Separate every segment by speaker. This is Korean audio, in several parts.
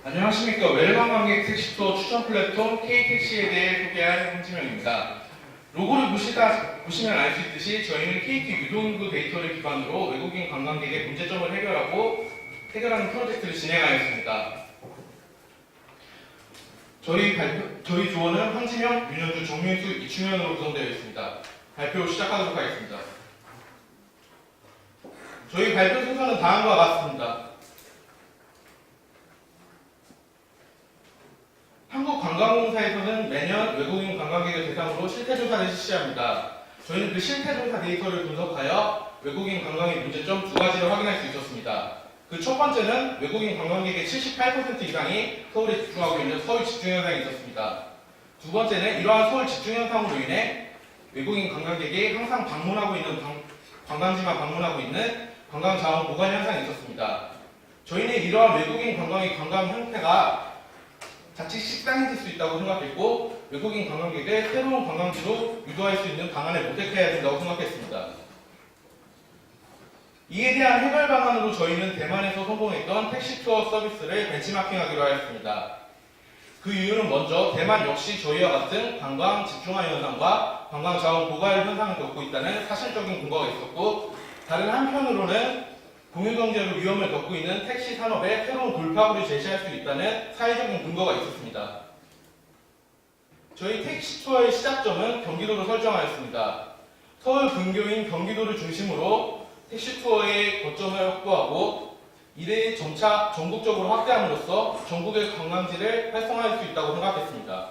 Speaker 1: 안녕하십니까. 외래관광객 택시투어 추천 플랫폼 K택시에 대해 소개할 홍지명입니다. 로고를 보시면 알 수 있듯이 저희는 KT 유동인구 데이터를 기반으로 외국인 관광객의 문제점을 해결하는 프로젝트를 진행하였습니다. 저희 조언은 황지명, 윤현주, 정민수, 이충현으로 구성되어 있습니다. 발표 시작하도록 하겠습니다. 저희 발표 순서는 다음과 같습니다. 한국관광공사에서는 매년 외국인 관광객을 대상으로 실태조사를 실시합니다. 저희는 그 실태조사 데이터를 분석하여 외국인 관광의 문제점 두 가지를 확인할 수 있었습니다. 그 첫 번째는 외국인 관광객의 78% 이상이 서울에 집중하고 있는 서울 집중현상이 있었습니다. 두 번째는 이러한 서울 집중현상으로 인해 외국인 관광객이 항상 방문하고 있는 관광지만 방문하고 있는 관광자원 보관 현상이 있었습니다. 저희는 이러한 외국인 관광의 관광 형태가 자칫 식상해질 수 있다고 생각했고 외국인 관광객을 새로운 관광지로 유도할 수 있는 방안을 모색해야 된다고 생각했습니다. 이에 대한 해결 방안으로 저희는 대만에서 성공했던 택시투어 서비스를 벤치마킹하기로 하였습니다. 그 이유는 먼저 대만 역시 저희와 같은 관광 집중화 현상과 관광 자원 고갈 현상을 겪고 있다는 사실적인 근거가 있었고, 다른 한편으로는 공유경제로 위험을 겪고 있는 택시 산업에 새로운 돌파구를 제시할 수 있다는 사회적인 근거가 있었습니다. 저희 택시투어의 시작점은 경기도로 설정하였습니다. 서울 근교인 경기도를 중심으로 택시투어의 거점을 확보하고 이를 점차 전국적으로 확대함으로써 전국의 관광지를 활성화할 수 있다고 생각했습니다.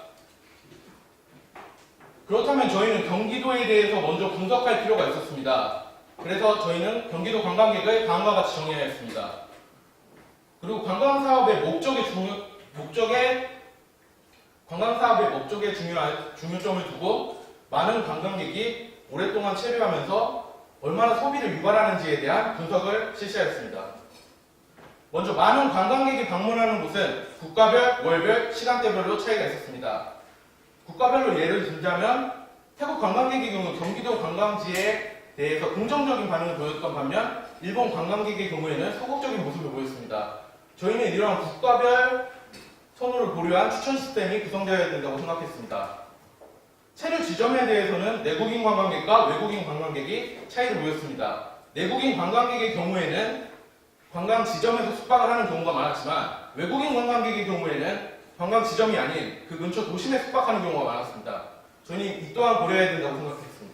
Speaker 1: 그렇다면 저희는 경기도에 대해서 먼저 분석할 필요가 있었습니다. 그래서 저희는 경기도 관광객을 다음과 같이 정의하였습니다. 그리고 관광사업의 목적의 중요점을 두고 많은 관광객이 오랫동안 체류하면서 얼마나 소비를 유발하는지에 대한 분석을 실시하였습니다. 먼저 많은 관광객이 방문하는 곳은 국가별, 월별, 시간대별로 차이가 있었습니다. 국가별로 예를 들자면 태국 관광객의 경우 경기도 관광지에 대해서 긍정적인 반응을 보였던 반면 일본 관광객의 경우에는 소극적인 모습을 보였습니다. 저희는 이러한 국가별 선호를 고려한 추천 시스템이 구성되어야 된다고 생각했습니다. 체류 지점에 대해서는 내국인 관광객과 외국인 관광객이 차이를 보였습니다. 내국인 관광객의 경우에는 관광 지점에서 숙박을 하는 경우가 많았지만 외국인 관광객의 경우에는 관광 지점이 아닌 그 근처 도심에 숙박하는 경우가 많았습니다. 저희는 이 또한 고려해야 된다고 생각했습니다.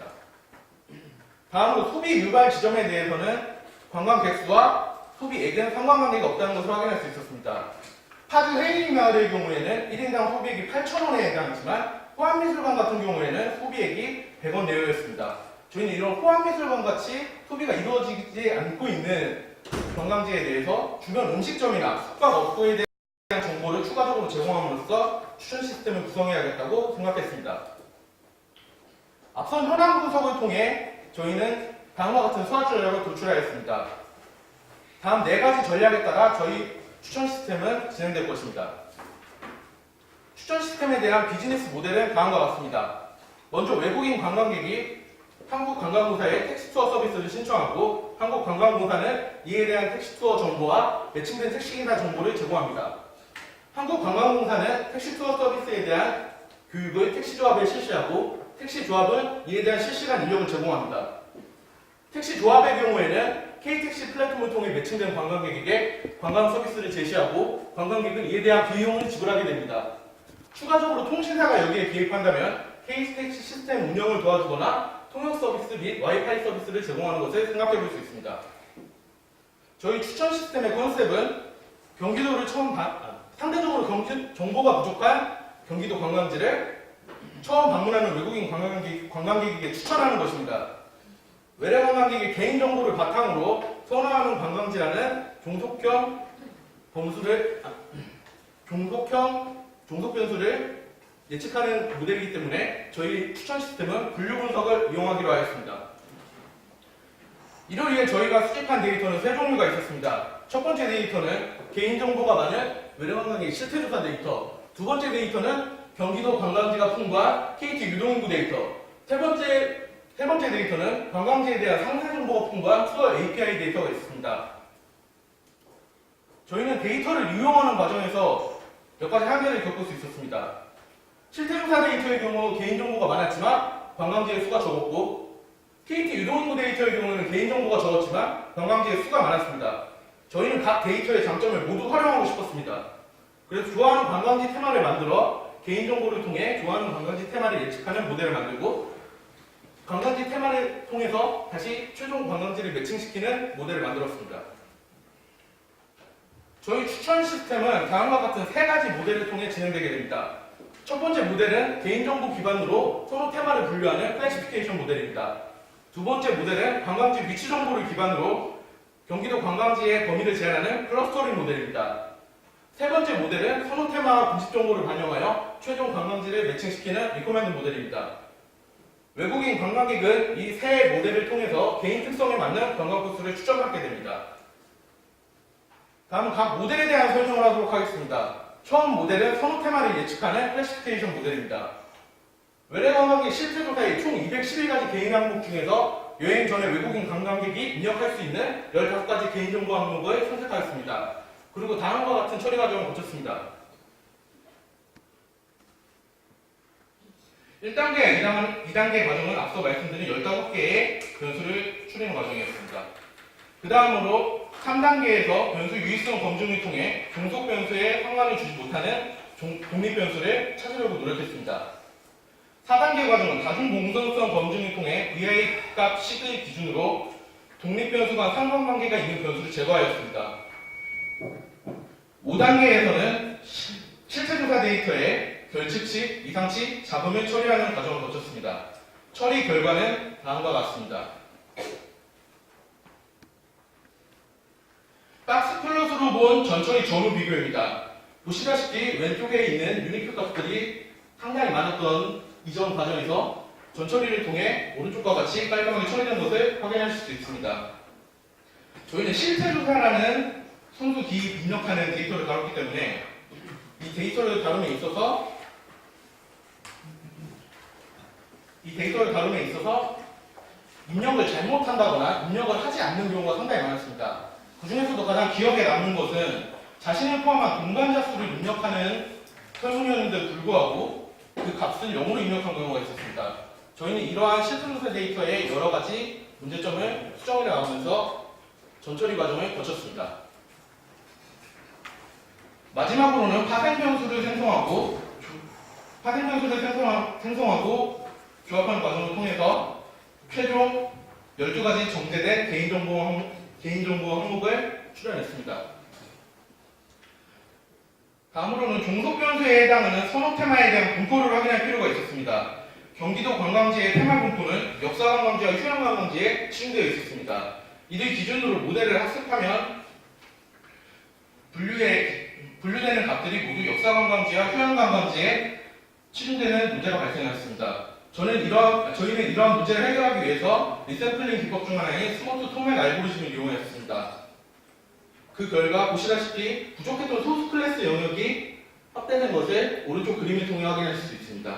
Speaker 1: 다음으로 소비 유발 지점에 대해서는 관광객 수와 소비액은 상관관계가 없다는 것을 확인할 수 있었습니다. 파주 헤이리 마을의 경우에는 1인당 소비액이 8,000원에 해당하지만 호암미술관 같은 경우에는 소비액이 100원 내외였습니다. 저희는 이런 호암미술관 같이 소비가 이루어지지 않고 있는 관광지에 대해서 주변 음식점이나 숙박업소에 대한 정보를 추가적으로 제공함으로써 추천 시스템을 구성해야겠다고 생각했습니다. 앞선 현황 분석을 통해 저희는 다음과 같은 수학 전략을 도출하였습니다. 다음 4가지 전략에 따라 저희 추천 시스템은 진행될 것입니다. 추천 시스템에 대한 비즈니스 모델은 다음과 같습니다. 먼저 외국인 관광객이 한국관광공사에 택시투어 서비스를 신청하고 한국관광공사는 이에 대한 택시투어 정보와 매칭된 택시기사 정보를 제공합니다. 한국관광공사는 택시투어 서비스에 대한 교육을 택시조합에 실시하고 택시조합은 이에 대한 실시간 인력을 제공합니다. 택시조합의 경우에는 K택시 플랫폼을 통해 매칭된 관광객에게 관광 서비스를 제시하고 관광객은 이에 대한 비용을 지불하게 됩니다. 추가적으로 통신사가 여기에 개입한다면 K택시 시스템 운영을 도와주거나 통역 서비스 및 와이파이 서비스를 제공하는 것을 생각해 볼 수 있습니다. 저희 추천 시스템의 컨셉은 경기도를 상대적으로 정보가 부족한 경기도 관광지를 처음 방문하는 외국인 관광객에게 추천하는 것입니다. 외래 관광객의 개인정보를 바탕으로 선호하는 관광지라는 종속 변수를 예측하는 모델이기 때문에 저희 추천 시스템은 분류 분석을 이용하기로 하였습니다. 이를 위해 저희가 수집한 데이터는 3종류가 있었습니다. 첫 번째 데이터는 개인정보가 많은 외래 관광객 실태조사 데이터, 두 번째 데이터는 경기도 관광지가 풍부한 KT 유동인구 데이터, 세 번째 데이터는 관광지에 대한 상세 정보가 풍부한 투어 API 데이터가 있습니다. 저희는 데이터를 이용하는 과정에서 몇 가지 한계를 겪을 수 있었습니다. 실태조사 데이터의 경우 개인정보가 많았지만 관광지의 수가 적었고, KT 유동인구 데이터의 경우는 개인정보가 적었지만 관광지의 수가 많았습니다. 저희는 각 데이터의 장점을 모두 활용하고 싶었습니다. 그래서 좋아하는 관광지 테마를 만들어 개인정보를 통해 좋아하는 관광지 테마를 예측하는 모델을 만들고, 관광지 테마를 통해서 다시 최종 관광지를 매칭시키는 모델을 만들었습니다. 저희 추천 시스템은 다음과 같은 세 가지 모델을 통해 진행되게 됩니다. 첫 번째 모델은 개인정보 기반으로 서로 테마를 분류하는 클래시피케이션 모델입니다. 두 번째 모델은 관광지 위치 정보를 기반으로 경기도 관광지의 범위를 제한하는 클러스터링 모델입니다. 세 번째 모델은 선호 테마와 군집 정보를 반영하여 최종 관광지를 매칭시키는 리코멘드 모델입니다. 외국인 관광객은 이 세 모델을 통해서 개인 특성에 맞는 관광 코스를 추천받게 됩니다. 다음은 각 모델에 대한 설명을 하도록 하겠습니다. 처음 모델은 선호 테마를 예측하는 클래시피케이션 모델입니다. 외래 관광객 실제 조사의 총 211가지 개인 항목 중에서 여행 전에 외국인 관광객이 입력할 수 있는 15가지 개인정보 항목을 선택하였습니다. 그리고 다음과 같은 처리 과정을 거쳤습니다. 1단계, 2단계 과정은 앞서 말씀드린 15개의 변수를 추리는 과정이었습니다. 그 다음으로 3단계에서 변수 유의성 검증을 통해 종속 변수에 상관을 주지 못하는 독립 변수를 찾으려고 노력했습니다. 4단계 과정은 다중 공정성 검증을 통해 VI 값 식의 기준으로 독립 변수와 상관관계가 있는 변수를 제거하였습니다. 5단계에서는 실체조사 데이터의 결측식, 이상치, 잡음을 처리하는 과정을 거쳤습니다. 처리 결과는 다음과 같습니다. 박스 플롯으로 본 전처리 전후 비교입니다. 보시다시피 왼쪽에 있는 유니크 값들이 상당히 많았던 이전 과정에서 전처리를 통해 오른쪽과 같이 깔끔하게 처리된 것을 확인하실 수 있습니다. 저희는 실체조사라는 선수 기입 입력하는 데이터를 다뤘기 때문에 이 데이터를 다룸에 있어서 입력을 잘못한다거나 입력을 하지 않는 경우가 상당히 많았습니다. 그 중에서도 가장 기억에 남는 것은 자신을 포함한 동반자 수를 입력하는 설문이었는데 불구하고 그 값을 0으로 입력한 경우가 있었습니다. 저희는 이러한 실체조사 데이터의 여러 가지 문제점을 수정해 나가면서 전처리 과정을 거쳤습니다. 마지막으로는 파생 변수를 생성하고 조합하는 과정을 통해서 최종 12가지 정제된 개인정보 항목을 출연했습니다. 다음으로는 종속 변수에 해당하는 선호 테마에 대한 분포를 확인할 필요가 있었습니다. 경기도 관광지의 테마 분포는 역사 관광지와 휴양 관광지에 치중되어 있었습니다. 이를 기준으로 모델을 학습하면 분류되는 값들이 모두 역사 관광지와 휴양 관광지에 치중되는 문제가 발생했습니다. 저희는 이러한 문제를 해결하기 위해서 리샘플링 기법 중 하나인 스모트 토맥 알고리즘을 이용했습니다. 그 결과 보시다시피 부족했던 소스 클래스 영역이 확대된 것을 오른쪽 그림을 통해 확인하실 수 있습니다.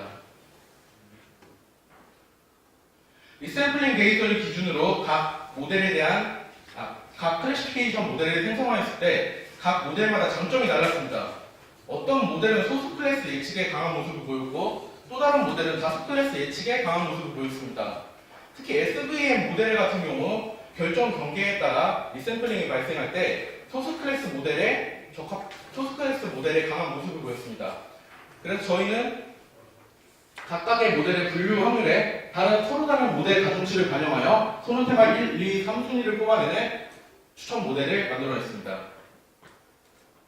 Speaker 1: 리샘플링 데이터를 기준으로 각 클래시피케이션 모델을 생성하였을 때 각 모델마다 장점이 달랐습니다. 어떤 모델은 소스 클래스 예측에 강한 모습을 보였고 또 다른 모델은 다수 클래스 예측에 강한 모습을 보였습니다. 특히 SVM 모델 같은 경우 결정 경계에 따라 리샘플링이 발생할 때 소스 클래스 모델에 강한 모습을 보였습니다. 그래서 저희는 각각의 모델의 분류 확률에 서로 다른 모델 가중치를 반영하여 선호 테마 1, 2, 3순위를 뽑아내는 추천 모델을 만들어냈습니다.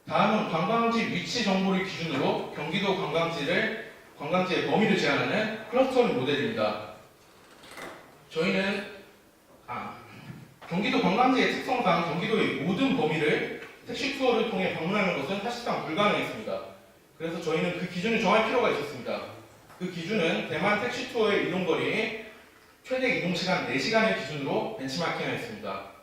Speaker 1: 다음은 관광지 위치 정보를 기준으로 경기도 관광지의 범위를 제한하는 클러스터링 모델입니다. 저희는 경기도 관광지의 특성상 경기도의 모든 범위를 택시 투어를 통해 방문하는 것은 사실상 불가능했습니다. 그래서 저희는 그 기준을 정할 필요가 있었습니다. 그 기준은 대만 택시 투어의 이동거리 최대 이동시간 4시간을 기준으로 벤치마킹하였습니다.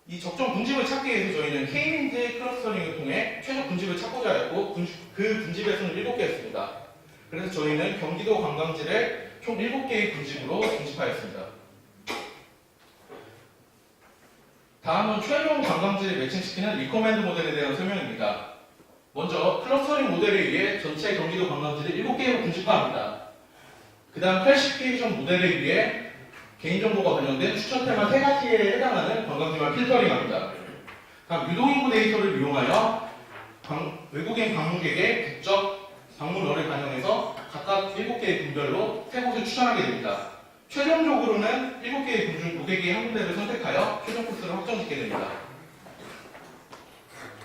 Speaker 1: 이 적정 군집을 찾기 위해서 저희는 K민즈 클러스터링을 통해 최적 군집을 찾고자 하였고 그 군집의 수는 7개였습니다. 그래서 저희는 경기도 관광지를 총 7개의 군집으로 군집하였습니다. 다음은 최종 관광지를 매칭시키는 리커멘드 모델에 대한 설명입니다. 먼저 클러스터링 모델에 의해 전체 경기도 관광지를 7개로 분식화합니다. 그 다음 클래시피케이션 모델에 의해 개인정보가 관련된 추천 테마 3가지에 해당하는 관광지만 필터링합니다. 다음 유동인구 데이터를 이용하여 외국인 방문객의 국적, 방문어를 반영해서 각각 7개의 분별로 3곳을 추천하게 됩니다. 최종적으로는 7개의 군 중 고객이 한 군데를 선택하여 최종 코스를 확정짓게 됩니다.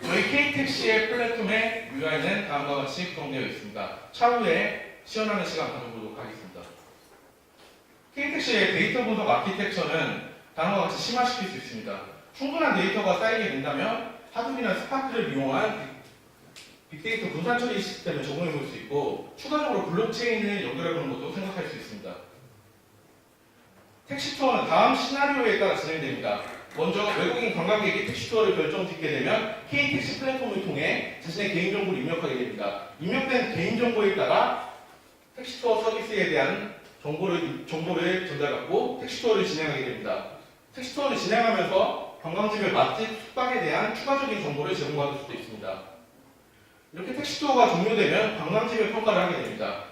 Speaker 1: 저희 KTX의 플랫폼의 UI는 다음과 같이 구성되어 있습니다. 차후에 시연하는 시간 가져보도록 하겠습니다. KTX의 데이터 분석 아키텍처는 다음과 같이 심화시킬 수 있습니다. 충분한 데이터가 쌓이게 된다면 하둡이나 스파크를 이용한 빅데이터 분산 처리 시스템을 적용해 볼 수 있고 추가적으로 블록체인을 연결해 보는 것도 생각할 수 있습니다. 택시 투어는 다음 시나리오에 따라 진행됩니다. 먼저 외국인 관광객이 택시 투어를 결정짓게 되면 KTX 플랫폼을 통해 자신의 개인정보를 입력하게 됩니다. 입력된 개인정보에 따라 택시 투어 서비스에 대한 정보를 전달받고 택시 투어를 진행하게 됩니다. 택시 투어를 진행하면서 관광지별 맛집, 숙박에 대한 추가적인 정보를 제공받을 수도 있습니다. 이렇게 택시 투어가 종료되면 관광지별 평가를 하게 됩니다.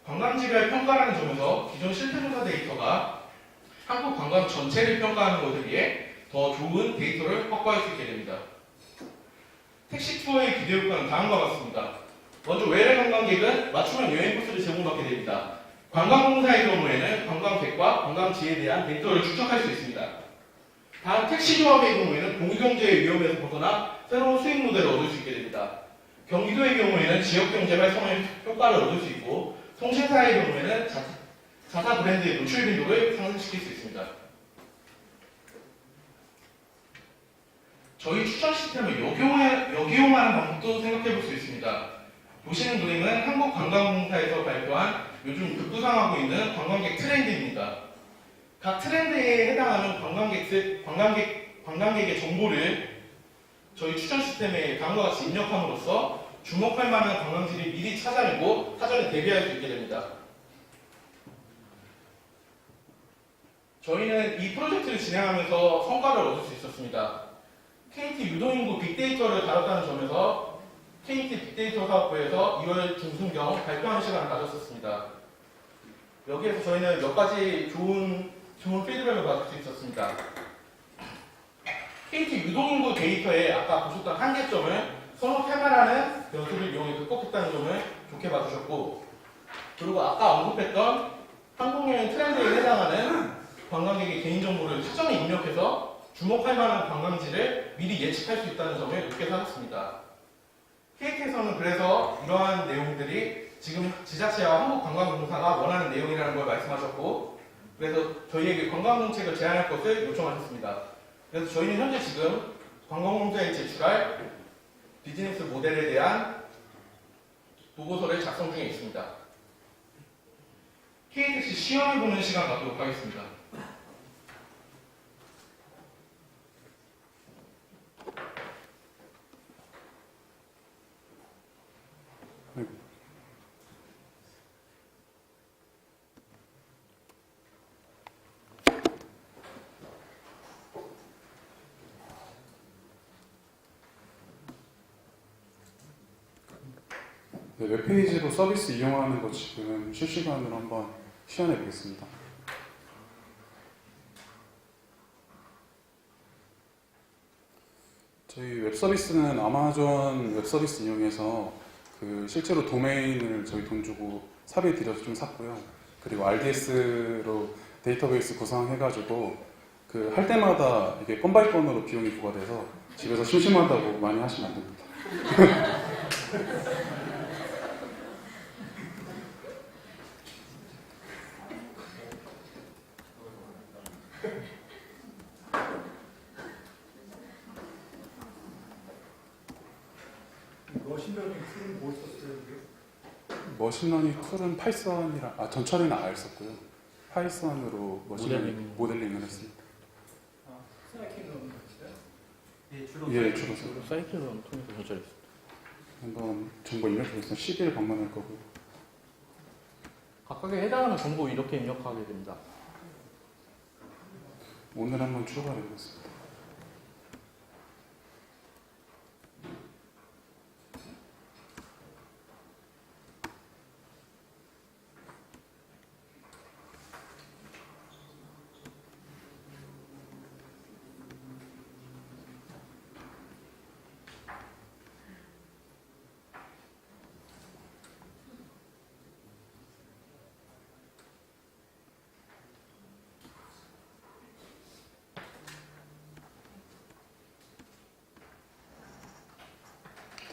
Speaker 1: 관광지별 평가라는 점에서 기존 실태조사 데이터가 한국 관광 전체를 평가하는 것에 비해 더 좋은 데이터를 확보할 수 있게 됩니다. 택시 투어의 기대 효과는 다음과 같습니다. 먼저 외래 관광객은 맞춤형 여행 코스를 제공받게 됩니다. 관광공사의 경우에는 관광객과 관광지에 대한 데이터를 축적할 수 있습니다. 다음 택시 조합의 경우에는 공유경제의 위험에서 벗어나 새로운 수익 모델을 얻을 수 있게 됩니다. 경기도의 경우에는 지역경제 활성화의 효과를 얻을 수 있고 통신사의 경우에는 자사 브랜드의 노출 빈도를 상승시킬 수 있습니다. 저희 추천 시스템을 역이용하는 방법도 생각해 볼 수 있습니다. 보시는 그림은 한국관광공사에서 발표한 요즘 급부상하고 있는 관광객 트렌드입니다. 각 트렌드에 해당하는 관광객의 정보를 저희 추천 시스템에 다음과 같이 입력함으로써 주목할 만한 관광지를 미리 찾아내고 사전에 대비할 수 있게 됩니다. 저희는 이 프로젝트를 진행하면서 성과를 얻을 수 있었습니다. KT 유동인구 빅데이터를 다뤘다는 점에서 KT 빅데이터 사업부에서 2월 중순경 발표하는 시간을 가졌었습니다. 여기에서 저희는 몇 가지 좋은 피드백을 받을 수 있었습니다. KT 유동인구 데이터에 아까 보셨던 한계점을 선호 테마라는 변수를 이용해 극복했다는 점을 좋게 봐주셨고, 그리고 아까 언급했던 항공여행 트렌드에 해당하는 관광객의 개인정보를 사전에 입력해서 주목할 만한 관광지를 미리 예측할 수 있다는 점을 높게 사줬습니다. KT에서는 그래서 이러한 내용들이 지금 지자체와 한국관광공사가 원하는 내용이라는 걸 말씀하셨고, 그래서 저희에게 관광정책을 제안할 것을 요청하셨습니다. 그래서 저희는 현재 지금 관광공사에 제출할 비즈니스 모델에 대한 보고서를 작성 중에 있습니다. KTX 시연을 보는 시간 갖도록 하겠습니다.
Speaker 2: 네, 웹페이지로 서비스 이용하는 거 지금 실시간으로 한번 시연해 보겠습니다. 저희 웹 서비스는 아마존 웹 서비스 이용해서 실제로 도메인을 저희 돈 주고 삽입 들여서 좀 샀고요. 그리고 RDS로 데이터베이스 구성해가지고 할 때마다 이게 건 바이 건으로 비용이 부과돼서 집에서 심심하다고 많이 하시면 안 됩니다.
Speaker 3: 머신러닝 툴은 뭐 썼어요?
Speaker 2: 머신러닝 툴은 파이썬이랑 전철이나 R 썼고요. 파이썬으로 머신러닝 모델링을 했습니다.
Speaker 3: 사이클러닝 했어요?
Speaker 2: 예, 주로
Speaker 1: 사이클론 통해서 전달했습니다.
Speaker 2: 한번 정보 입력해서 시기를 방문할 거고요.
Speaker 1: 각각에 해당하는 정보 이렇게 입력하게 됩니다.
Speaker 2: 오늘 한번 출발해 보겠습니다.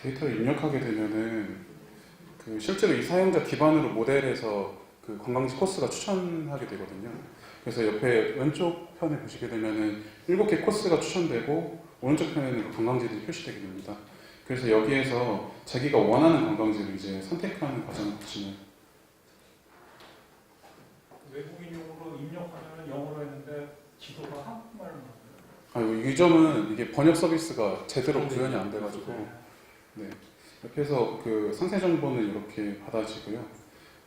Speaker 2: 데이터를 입력하게 되면은 그 실제로 이 사용자 기반으로 모델에서 그 관광지 코스가 추천하게 되거든요. 그래서 옆에 왼쪽 편에 보시게 되면은 7개 코스가 추천되고 오른쪽 편에는 그 관광지들이 표시되게 됩니다. 그래서 여기에서 자기가 원하는 관광지를 이제 선택하는 과정을 거치는.
Speaker 3: 외국인용으로 입력하면 영어로 했는데 지도가 한국말로 나와요.
Speaker 2: 이 점은 이게 번역 서비스가 제대로 구현이 안 돼가지고, 네. 이렇게 해서 그 상세 정보는 이렇게 받아지고요.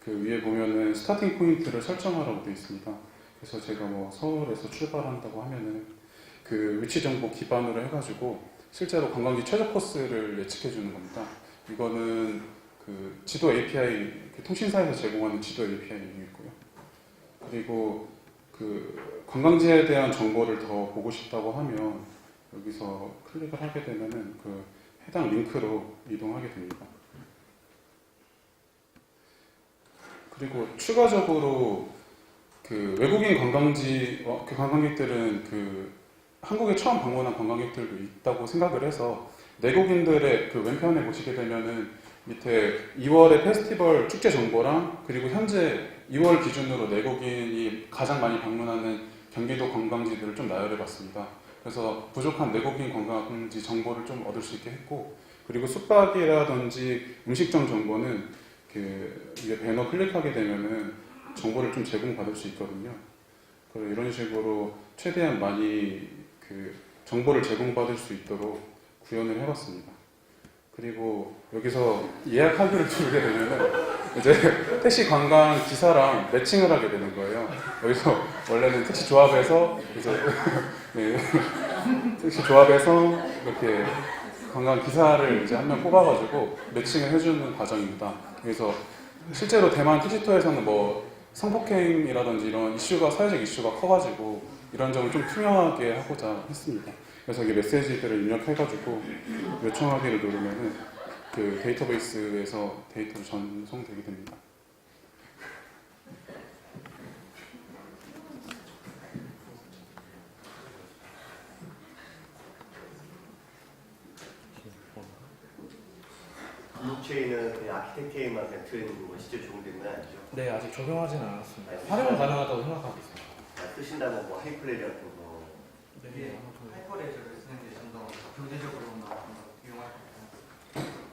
Speaker 2: 그 위에 보면은 스타팅 포인트를 설정하라고 되어 있습니다. 그래서 제가 뭐 서울에서 출발한다고 하면은 그 위치 정보 기반으로 해가지고 실제로 관광지 최저 코스를 예측해 주는 겁니다. 이거는 그 지도 API, 그 통신사에서 제공하는 지도 API이고요. 그리고 그 관광지에 대한 정보를 더 보고 싶다고 하면 여기서 클릭을 하게 되면은 그 해당 링크로 이동하게 됩니다. 그리고 추가적으로 그 외국인 관광지 그 관광객들은 그 한국에 처음 방문한 관광객들도 있다고 생각을 해서 내국인들의 그 왼편에 보시게 되면은 밑에 2월의 페스티벌 축제 정보랑 그리고 현재 2월 기준으로 내국인이 가장 많이 방문하는 경기도 관광지들을 좀 나열해 봤습니다. 그래서 부족한 내국인 관광지 정보를 좀 얻을 수 있게 했고, 그리고 숙박이라든지 음식점 정보는 그 위에 배너 클릭하게 되면은 정보를 좀 제공받을 수 있거든요. 그래서 이런 식으로 최대한 많이 그 정보를 제공받을 수 있도록 구현을 해봤습니다. 그리고 여기서 예약하기를 누르게 되면은 이제 택시 관광 기사랑 매칭을 하게 되는 거예요. 여기서 원래는 택시 조합에서 이제 네, 택시 조합에서 이렇게 관광 기사를 이제 한 명 뽑아가지고 매칭을 해주는 과정입니다. 그래서 실제로 대만 택시투어에서는 뭐 성폭행이라든지 이런 이슈가 사회적 이슈가 커가지고 이런 점을 좀 투명하게 하고자 했습니다. 그래서 이 메시지들을 입력해가지고 요청하기를 누르면은 그 데이터베이스에서 데이터로 전송되게 됩니다.
Speaker 4: 블록체인은 그냥 아키텍트에만 그냥 든 뭐 실제 적용되는 건 아니죠?
Speaker 1: 네, 아직 적용하지는 않았습니다. 활용은 가능하다고 생각하고 있습니다.
Speaker 4: 쓰신다면 뭐 하이플레이 같은 거.
Speaker 1: 네,
Speaker 5: 하이퍼레저를 쓰는 게 좀 더 경제적으로 이용할 것 같아요.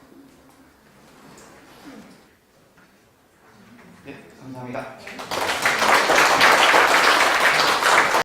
Speaker 4: 네, 감사합니다.